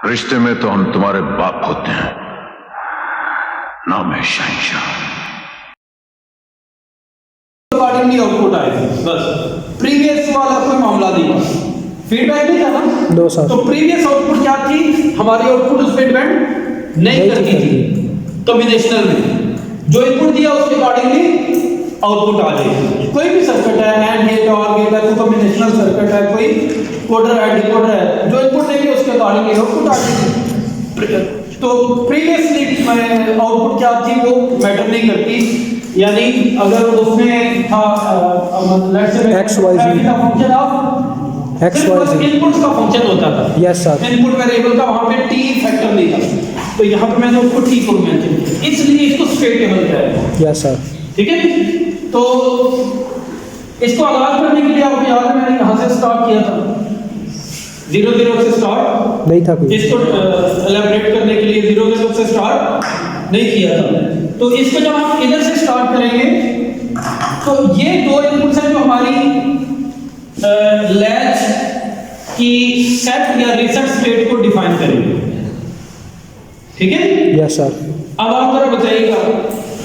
रिश्ते में तो हम तुम्हारे बाप होते हैं, नाम है शहंशाह। अकॉर्डिंगली आउटपुट आए थे, बस प्रीवियस वाला कोई मामला नहीं था, फीडबैक नहीं था ना। दो साल तो प्रीवियस आउटपुट क्या थी, हमारी आउटपुट उस पर डिपेंड नहीं करती थी। कॉम्बिनेशनल में जो इनपुट दिया उसके अकॉर्डिंगली आउटपुट आ जाएगी। कोई भी सर्किट है, एंड गेट और गेट है, कोई कॉम्बिनेशनल सर्किट है, कोई कोडर है, डिकोडर है, जो इनपुट देंगे उसके अकॉर्डिंगली आउटपुट आ जाएगी। तो प्रीवियसली आउटपुट क्या थी वो मैटर नहीं करती, यानी अगर उसमें था let's say x Y Z का function of X Y Z inputs का फंक्शन होता था। Yes sir. इनपुट वेरिएबल का वहां पे टी फैक्टर नहीं था, तो यहाँ पे मैंने उसको टी को मेंशन किया, इसलिए इसको स्ट्रेट टेबल कहते हैं। Yes sir. ठीक है, तो इसको आगाज करने के लिए आपको याद है मैंने कहां से स्टार्ट किया था, 0 0 से स्टार्ट नहीं था कोई। इसको एलैबोरेट करने के लिए 0 0 से स्टार्ट नहीं किया था। तो इसको जब हम इधर से स्टार्ट करेंगे तो ये दो इनपुट्स हैं जो हमारी लैच की सेट या रीसेट स्टेट को डिफाइन करेंगे। ठीक है, यस सर। अब आप जरा बताइएगा,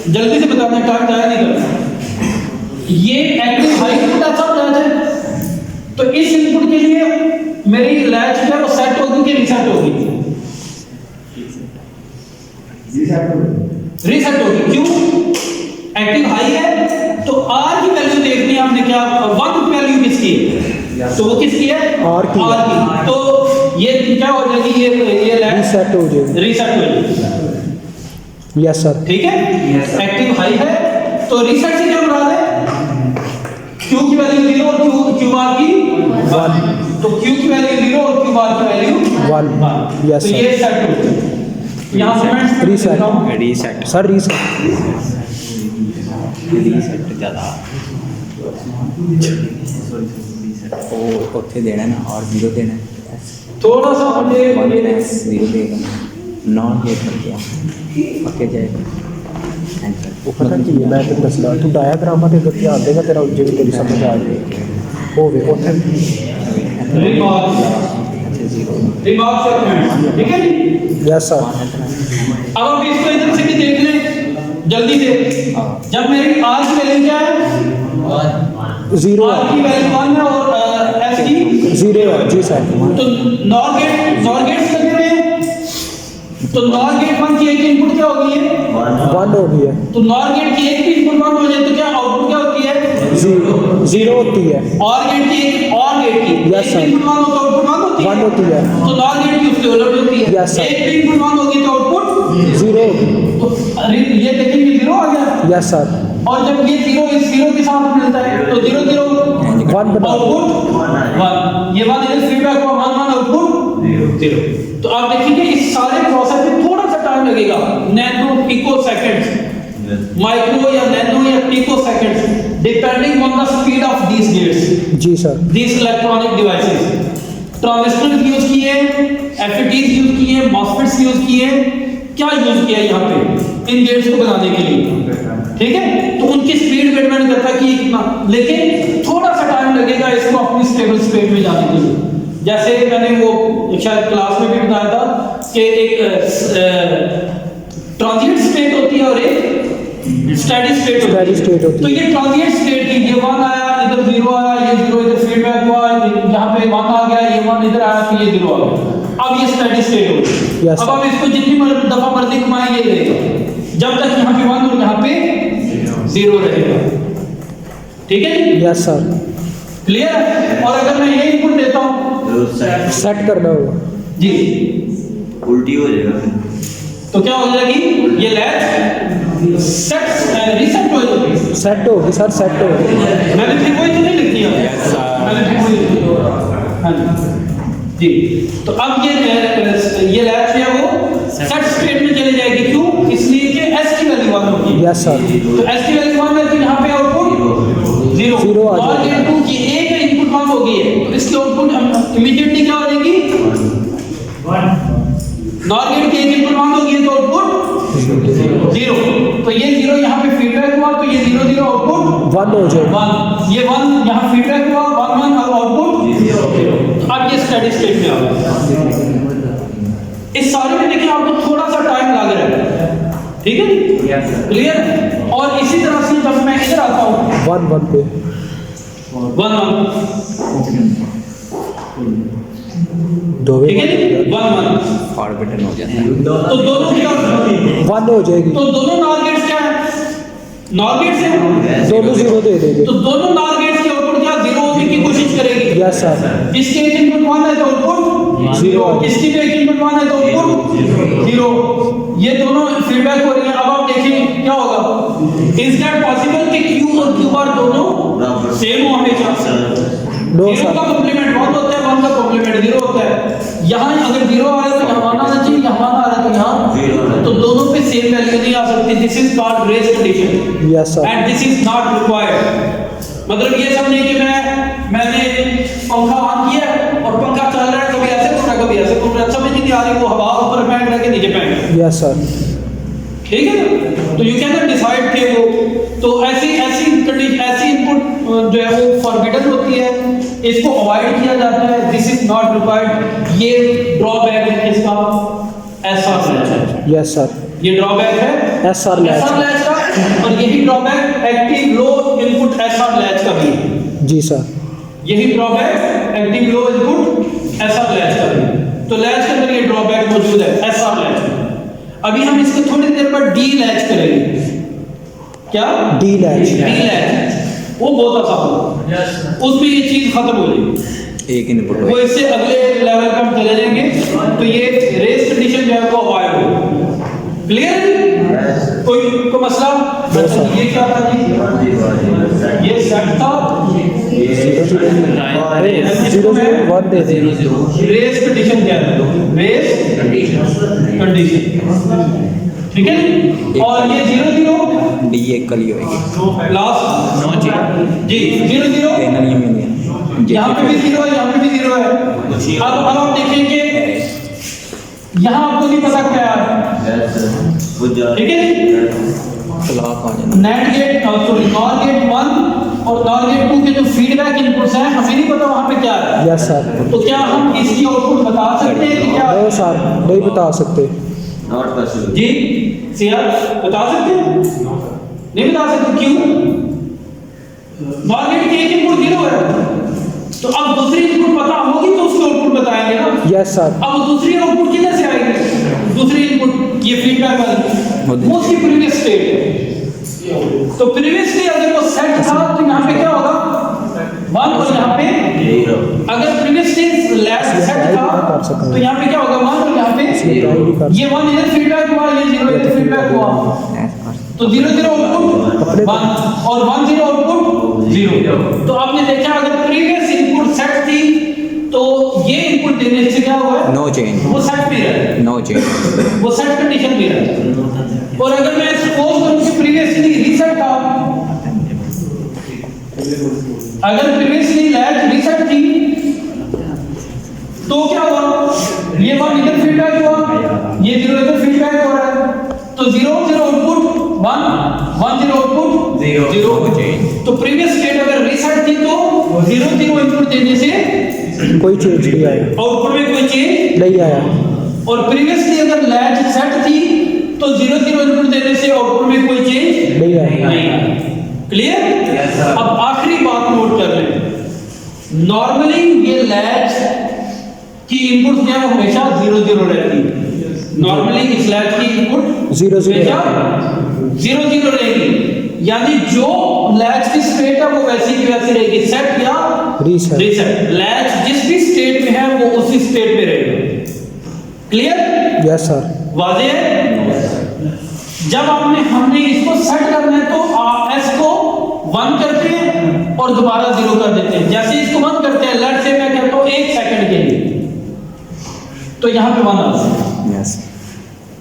जल्दी से बताना, टाइम जाया नहीं करना। ये एक्टिव हाई इनपुट ऐसा लैच है, तो इस इनपुट के लिए मेरी लैच है वो सेट होगी कि रीसेट होगी? रीसेट होगी। क्यों? एक्टिव हाई है तो आर की वैल्यू देखनी है हमने, क्या 1 वैल्यू किसकी है, तो वो किसकी है? आर की। तो ये क्या हो जाएगी, ये लैच रीसेट हो जाएगी। रीसेट हो जाएगी। Yes sir. ठीक है, एक्टिव हाई है तो रीसेट से क्या मुराद है, Q की वैल्यू 0 और Q बार की 1, तो Q की वैल्यू 0 और Q बार की वैल्यू 1। यस तो सर। ये सेट हो गया। यहां से रीसेट सर। रीसेट ज़्यादा उत्थे देना ना और 0 देना, थोड़ा सा मुझे 0 देगा, नॉन गेट बन गया पक्के जाएगा। वो पता की मैं तेन दसदा, तू डायाग्रामा ते अगर ध्यान देगा तेरा जिवें तेरी समझ आ जाएगी। होवे उत्थे रिमार्क से, ठीक है जी। Yes sir. अब हम इसको इधर से भी देख लें जल्दी से। जब मेरी आर की वैल्यू क्या है, 0 आर की वैल्यू 1 है और एस की 0 है। जी सर। तो नॉर गेट्स लगे हुए हैं, तो नॉर गेट 1 की एक इनपुट क्या होगी है 1 हो गई है। तो नॉर गेट की एक भी इनपुट 1 हो जाए तो क्या आउटपुट क्या होती है 0 होती है। और गेट की एक और गेट की Yes, sir. इनपुट 1 हो तो आउटपुट 1 होती है। 1 होती है। तो नॉर गेट की उसके उलट होती है। Yes, sir. एक भी इनपुट 1 होगी तो आउटपुट 0 होगी। तो अरे ये देखेंगे 0 आ गया। Yes sir. और जब ये 0 इस 0 के साथ मिलता है तो 0 0 1 बना। आउटपुट 1, ये 1 इधर फीडबैक हुआ 1 1 आउटपुट 0। तो आप देखिए इस सारे प्रोसेस में थोड़ा सा टाइम लगेगा, नैनो पिको सेकंड्स, माइक्रो या नैनो या picoseconds, depending on the speed of these gates, जी sir. These electronic devices. Transistor use किए, एफईटीज यूज किए, मॉसफेट्स यूज किए, क्या यूज किया यहाँ पे इन गेट्स को बनाने के लिए। ठीक है, तो उनकी स्पीड पे डिपेंड करता है कि कितना, लेकिन थोड़ा सा टाइम लगेगा इसको अपनी स्टेबल स्टेट में जाने के लिए। जैसे मैंने वो शायद क्लास में भी बताया था कि एक ट्रांजिएंट स्टेट होती है और एक स्टेडी स्टेट होती है। तो ये ट्रांजिएंट स्टेट की, ये 1 आया इधर 0 आया, ये 0 इधर फीडबैक हुआ, यहाँ पे 1 आ गया, ये 1 इधर आया तो ये 0 आ गया। अब ये स्टेडी स्टेट हो गई। Yes, अब आप इसको जितनी दफा मर्जी घुमाएं ये रहेगा, जब तक यहाँ पे 1 और यहाँ पे 0 रहेगा। ठीक है जी? Yes sir. क्लियर है? और अगर मैं ये इनपुट देता हूँ सेट करना होगा जी, उल्टी हो जाएगा, तो क्या हो जाएगी, ये लैच सेट रीसेट हो जाएगी। सेट होगी सर। सेट होगी। मैंने फिर कोई तो नहीं लिख दिया, मैंने फिर कोई, हाँ जी। तो अब ये लैच है वो सेट स्टेट में चले जाएगी। क्यों? इसलिए कि एस की वैल्यू 1 होगी। Yes sir. तो एस की वैल्यू 1 है तो यहाँ पे आउटपुट 0 0 आ और जाएगा। गेट 2 की एक इनपुट 1 हो गई है तो इसकी आउटपुट इमीडिएटली क्या हो जाएगी 1। नॉर गेट की एक इनपुट 1 होगी तो आउटपुट 0। तो ये 0 यहाँ पे फीडबैक हुआ तो ये 0 0 आउटपुट 1 हो जाएगा। 1, ये 1 यहाँ फीडबैक हुआ 1 1 और आउटपुट 0। तो अब ये स्टेडी स्टेट में आ गया। इस सारे में देखिए आपको थोड़ा सा टाइम लग रहा है, ठीक है, क्लियर। और इसी तरह से जब मैं इधर आता हूँ 1 पे 1 दो ठीक है जी, 1 फॉरवर्ड हो जाता है। तो दोनों क्या 1 हो जाएगी, तो दोनों नॉर गेट्स क्या है, नॉर गेट्स है, दोनों 0 दे देंगे। तो दोनों नॉर गेट्स के आउटपुट क्या 0 होने की कोशिश करेगी। यस सर, इसके एक इनपुट 1 है तो आउटपुट 0, इसकी भी एक इनपुट 1 है तो आउटपुट 0। ये दोनों फीडबैक हो रही है। अब आप देखिए क्या होगा, इज दैट पॉसिबल कि Q और Q बार दोनों सेम हो हमेशा। नो 0 सर, का कॉम्प्लीमेंट 1 होता है, 1 का कॉम्प्लीमेंट 0 होता है। यहाँ अगर 0 आ रहा है तो यहाँ 1 आना चाहिए, यहाँ 1 आ रहा है तो यहाँ, तो दोनों पे सेम वैल्यू नहीं आ सकती। This is called race condition yes sir, and this is not required. मतलब ये सब नहीं कि मैंने पंखा ऑन किया और पंखा चल रहा है, कभी ऐसे घूम रहा है कभी ऐसे घूम रहा है, समझ नहीं आ रही वो हवा ऊपर फेंक रहा है कि नीचे फेंक रहा है, यस सर, ठीक है ना। तो यू कैन नॉट डिसाइड थे वो, तो ऐसी ऐसी कंडीशन, ऐसी इनपुट जो है वो फॉरबिडन होती है, इसको अवॉइड किया जाता है। This is not required. ये ड्रॉबैक है किसका, एसआर लैच है, यस सर, ये ड्रॉबैक है SR लैच का, और यही drawback active low input SR latch का भी है। जी सर, यही drawback active low input SR latch का भी है। तो लैच के अंदर ये ड्रॉबैक मौजूद है एसआर लैच में। अभी हम इसको थोड़ी देर बाद डी लैच करेंगे। क्या डी लैच, डी लैच वो बहुत आसान है, उसमें ये चीज खत्म हो जाएगी। एक इनपुट वो इससे अगले लेवल पे हम चले जाएंगे, तो ये रेस कंडीशन जो है वो अवॉइड होगी। क्लियर, कोई मसला। अच्छा, ये क्या था जी, ये सेट था 0 दे देंगे। रेस कंडीशन क्या है, रेस कंडीशन, ठीक है जी। और ये 0 0 डी एक कली होएगी लास्ट नो जी जी 0 0 पैनल ये मिल यहाँ पे भी 0 है, यहाँ पे भी 0 है। अब आप देखेंगे यहाँ आपको नहीं पता क्या है, ठीक है। क्लॉक हो जाना NAND gate sorry NOR gate 1 और नॉर गेट 2 के जो फीडबैक इनपुट्स हैं, हमें नहीं पता वहाँ पे क्या है। यस सर, तो क्या हम इसकी आउटपुट बता सकते हैं कि क्या नो सर, नहीं बता सकते। जी सिया बता सकते हैं, नहीं बता सकते, क्यों? नॉर गेट की एक इनपुट 0 है, तो अब दूसरी इनपुट पता होगी तो उसकी आउटपुट बताएंगे ना। यस सर, अब दूसरी आउटपुट किधर से आएगी? दूसरी इनपुट ये फीडबैक वाली वो उसकी प्रीवियस स्टेट है। तो प्रीवियसली अगर वो सेट था तो यहाँ पे क्या होगा 1, और यहाँ पे अगर प्रीवियसली लैच सेट था तो यहाँ पे क्या होगा 1, और यहाँ पे ये 1 इधर फीडबैक हुआ, ये 0 इधर फीडबैक हुआ, तो 0 0 आउटपुट 1 और 1 0 आउटपुट 0। तो आपने देखा अगर प्रीवियस इनपुट सेट थी तो ये इनपुट देने से क्या हुआ है, नो चेंज वो सेट में रहा, नो चेंज वो सेट कंडीशन में रहा। और अगर मैं सपोज करूं कि प्रीवियसली रीसेट था, अगर प्रीवियसली लैच रीसेट थी तो क्या हुआ, ये 1 इधर फीडबैक हुआ, ये 0 इधर फीडबैक हो रहा है, तो 0 0 आउटपुट 1 1 0 आउटपुट 0। तो प्रीवियस स्टेट अगर रीसेट थी तो 0 0 इनपुट देने से कोई चेंज नहीं आया, आउटपुट में कोई चेंज, नहीं आया। और प्रीवियसली अगर लैच सेट थी तो 0 0 इनपुट देने से आउटपुट में कोई चेंज नहीं आया। नहीं। क्लियर। अब आखिरी बात नोट कर लें, नॉर्मली ये लैच की इनपुट जो है वो हमेशा 0 0 रहती है। नॉर्मली इस लैच की इनपुट 0 0 0 0 रहेगी, यानी जो लैच की स्टेट है वो वैसी की वैसी रहेगी, सेट या रीसेट। रीसेट। लैच जिस भी स्टेट में है वो उसी स्टेट में रहेगा। क्लियर, यस सर, वाज़ेह है। जब हमने इसको सेट करना है तो आप एस को 1 करते हैं और दोबारा 0 कर देते हैं। जैसे इसको 1 करते हैं, लेट से मैं कहता हूं 1 सेकंड के लिए, तो यहां पे 1 आ जाएगा। यस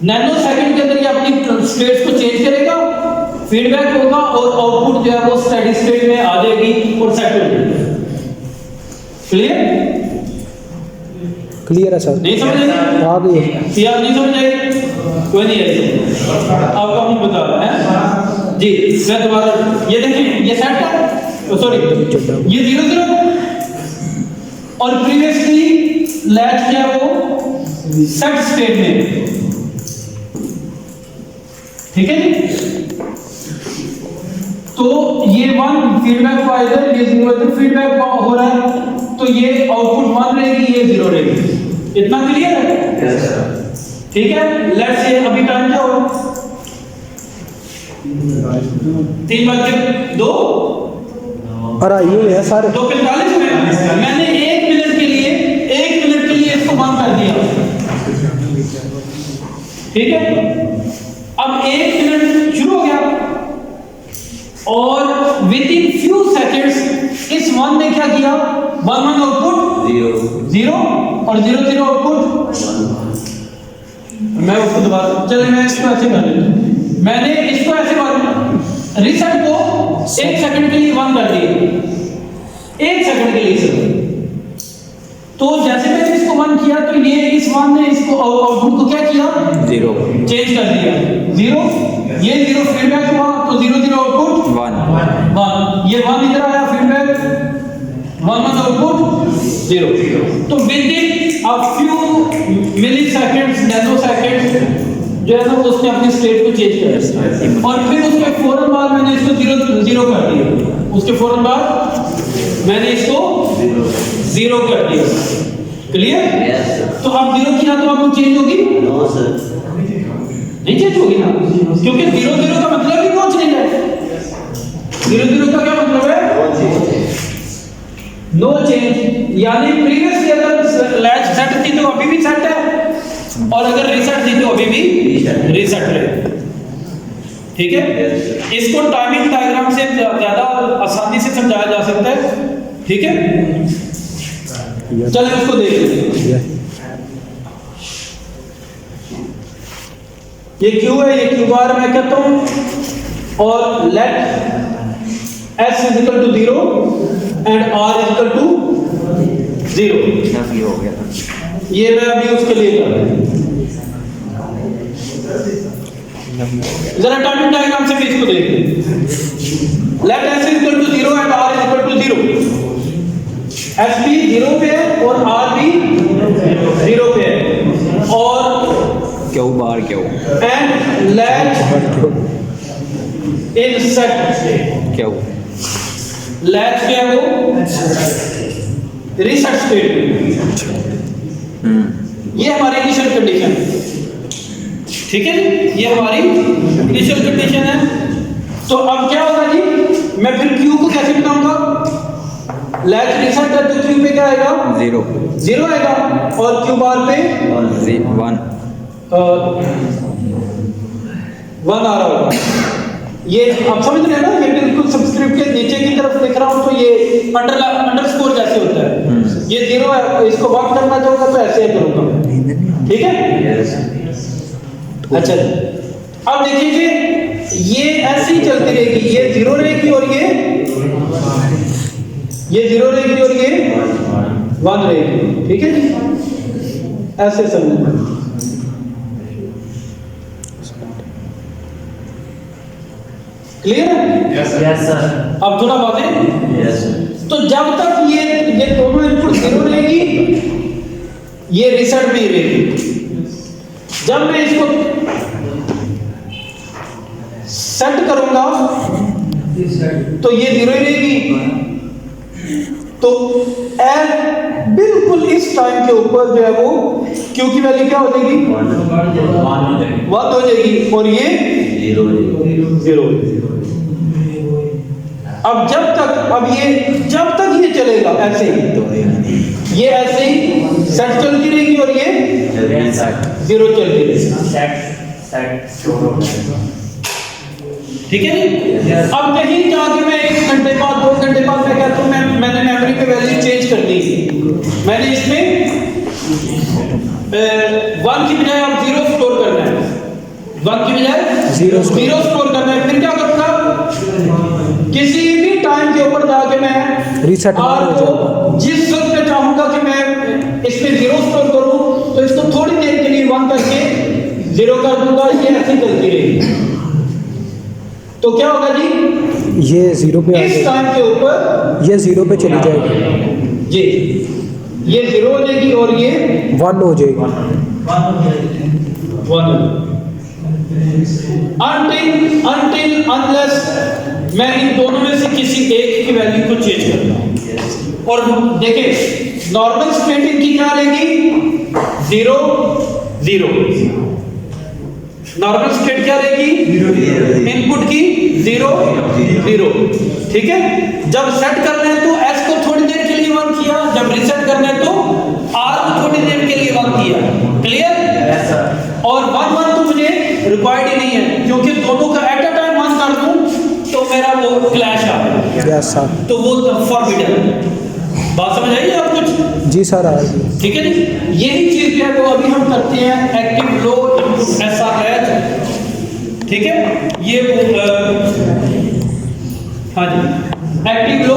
नैनो सेकंड के अंदर ये अपनी स्टेट्स को चेंज करेगा, फीडबैक होगा और आउटपुट जो है वो स्टेडी स्टेट में आ जाएगी और सेट हो जाएगी। क्लियर, क्लियर है सर, नहीं समझ आए? आ गई। यार नहीं समझ आए? कोई नहीं है, आपको हम बता रहे हैं जी। मैं दोबारा ये देखिए, ये सेट है, सॉरी ये 0 0 और प्रीवियसली लैच क्या है वो सेट स्टेट में, ठीक है जी। तो ये 1 फीडबैक हुआ इधर, ये 0 इधर फीडबैक हो रहा है, तो ये आउटपुट 1 रहेगी, ये 0 रहेगी। इतना क्लियर है? Yes sir. ठीक है, लेट्स से अभी टाइम क्या हो, 3:02 और आइए है सर 2:45 में मैंने 1 मिनट के लिए इसको बंद कर दिया, ठीक है। अब 1 मिनट शुरू हो गया और विद इन फ्यू सेकंड्स इस 1 ने क्या किया, 1 आउटपुट 0 और 0 आउटपुट। मैं उसको दोबारा, चलिए मैं इसको ऐसे कर लेता हूं, मैंने इसको ऐसे कर रीसेट को 1 सेकंड के लिए 1 कर दिया, 1 सेकंड के लिए सर। तो जैसे मैंने इसको 1 किया तो ये इस 1 ने इसको आउटपुट को क्या किया, 0 चेंज कर दिया, 0 ये 0 फीडबैक हुआ तो 0 आउटपुट 1 ये 1 इधर आया फीडबैक 1 आउटपुट 0। तो within a few milliseconds, nanoseconds जो है ना उसने अपनी स्टेट को चेंज किया और फिर उसके फौरन बाद मैंने इसको 0 कर दिया, उसके फौरन बाद मैंने इसको 0 कर दिया। क्लियर? तो अब 0 किया तो अब चेंज होगी? नो सर, नहीं चेंज होगी ना, क्योंकि 0 का मतलब ही नो चेंज है। 0 का क्या मतलब है? नो चेंज, यानी प्रीवियसली अगर लैच सेट थी तो अभी भी सेट है और अगर रीसेट थी तो अभी भी रीसेट है, ठीक है। इसको टाइमिंग डायग्राम से ज्यादा आसानी से समझाया जा सकता है, ठीक है। चलिए इसको देख लेते हैं। ये क्यू है, ये क्यू बार मैं कहता हूं और let s is equal to 0 and r is equal to 0। हो गया, ये मैं अभी उसके लिए कर रहा हूं, जरा टाइमिंग डायग्राम से भी इसको देख लें। Let s is equal to 0 and r is equal to 0। s भी 0 पे है और r भी 0 पे है और क्यों बार क्यों एंड लेट इन सेट क्यों लैच क्या है वो, रीसेट स्टेट, ये हमारी इनिशियल कंडीशन, ठीक है जी, ये हमारी इनिशियल कंडीशन है। तो अब क्या होगा जी, मैं फिर क्यू को कैसे बनाऊंगा, लैच रीसेट है तो क्यू पे क्या आएगा, 0 आएगा और क्यू बार पे 1 आ रहा होगा। ये आप समझ रहे हैं ना, ये बिल्कुल सबस्क्रिप्ट के नीचे की तरफ लिख रहा हूं तो ये अंडरस्कोर जैसे होता है, ये 0 है, इसको 1 करना चाहूंगा तो ऐसे करूंगा, ठीक है। अच्छा अब देखिए जी, ये ऐसे ही चलती रहेगी, ये 0 रहेगी और ये 0 रहेगी और ये 1 रहेगी, ठीक है जी, ऐसे समझना। क्लियर है? Yes sir. अब थोड़ा बातें। यस। तो जब तक ये दोनों इनपुट 0 रहेगी, ये रीसेट भी रहेगी। जब मैं इसको सेट करूंगा तो ये 0 ही रहेगी। तो बिल्कुल इस टाइम के ऊपर जो है वो क्यू की वैल्यू क्या हो जाएगी, 1 हो जाएगी और ये 0। अब जब तक ये चलेगा ऐसे ही, ये ऐसे ही सेट चलती रहेगी और ये 0 चलती रहेगी, ठीक है जी। अब कहीं जाके मैं 1 घंटे बाद 2 घंटे बाद मैं कहता हूँ मैंने मेमोरी पे वैल्यू चेंज कर दी, मैंने इसमें 1 की बजाय अब 0 स्टोर करना है, 1 की बजाय 0 स्टोर करना है। फिर क्या करूंगा, किसी भी टाइम के ऊपर जाके मैं रीसेट को जिस वक्त पे चाहूंगा कि मैं इसमें 0 स्टोर करूं तो इसको थोड़ी देर के लिए 1 करके 0 कर दूंगा, ये ऐसे चलती रहेगी। तो क्या होगा जी, ये 0 पे इस टाइम के ऊपर ये 0 पे चली जाएगी जी, ये 0 हो जाएगी और ये 1 हो जाएगी। until unless मैं इन दोनों में से किसी एक की वैल्यू को चेंज करता हूं। और देखिए नॉर्मल स्टेट की क्या रहेगी 0 0। नॉर्मल स्टेट क्या रहेगी इनपुट की 0 0। ठीक है, जब सेट करना है तो s को थोड़ी देर के लिए 1 किया, जब रीसेट करना है तो r को थोड़ी देर के लिए 1 किया। क्लियर? और 1 1 तो मुझे रिक्वायर्ड ही नहीं है, क्योंकि दोनों का एट अ टाइम 1 कर दूं तो मेरा वो क्लैश आ जाएगा। Yes sir. तो वो फॉरबिडन। बात समझ आई आप कुछ? जी सर आ रही है। ठीक है जी, यही चीज है तो अभी हम करते हैं एक्टिव लो इनपुट SRH। ठीक है, ये हाँ जी एक्टिव लो